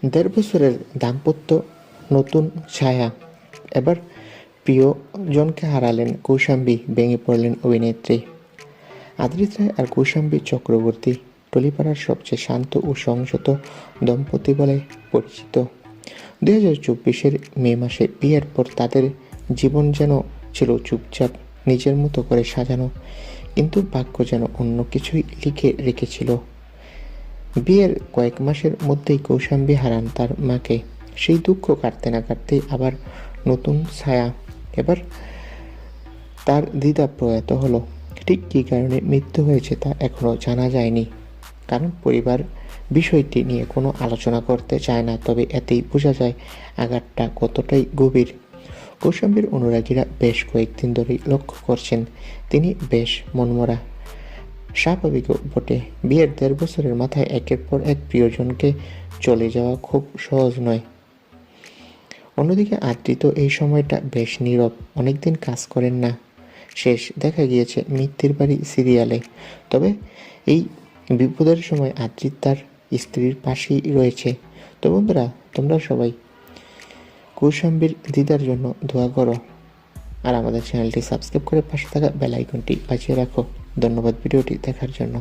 দেড় বছরের দাম্পত্য নতুন ছায়া। এবার প্রিয়জনকে হারালেন কৌশাম্বী, ভেঙে পড়লেন অভিনেত্রী। আদ্রিত রায় আর কৌশাম্বী চক্রবর্তী টলিপাড়ার সবচেয়ে শান্ত ও সংযত দম্পতি বলে পরিচিত। 2024 মে মাসে বিয়ের পর তাদের জীবন যেন ছিল চুপচাপ, নিজের মতো করে সাজানো, কিন্তু ভাগ্য যেন অন্য কিছুই লিখে রেখেছিল। বিয়ের কয়েক মাসের মধ্যেই কৌশাম্বী হারান তার মাকে। সেই দুঃখ কাটতে না কাটতেই আবার নতুন ছায়া। এবার তার দিদা প্রয়াত হলো। ঠিক কী কারণে মৃত্যু হয়েছে তা এখনও জানা যায়নি, কারণ পরিবার বিষয়টি নিয়ে কোনো আলোচনা করতে চায় না। তবে এতেই বোঝা যায় আঘাতটা কতটাই গভীর। কৌশাম্বীর অনুরাগীরা বেশ কয়েকদিন ধরেই লক্ষ্য করছেন তিনি বেশ মনমরা। স্বাভাবিকও বটে, বিয়ের 1.5 বছরের মাথায় একের পর এক প্রিয়জনকে চলে যাওয়া খুব সহজ নয়। অন্যদিকে আদ্রিত এই সময়টা বেশ নীরব, অনেকদিন কাজ করেন না। শেষ দেখা গিয়েছে মিত্তির বাড়ি সিরিয়ালে। তবে এই বিপদের সময় আদ্রিত তার স্ত্রীর পাশেই রয়েছে। তো বন্ধুরা, তোমরা সবাই কৌশাম্বীর দিদার জন্য দোয়া করো, আর আমাদের চ্যানেলটি সাবস্ক্রাইব করে পাশে থাকা বেল আইকনটি বাজিয়ে রাখো। ধন্যবাদ ভিডিওটি দেখার জন্য।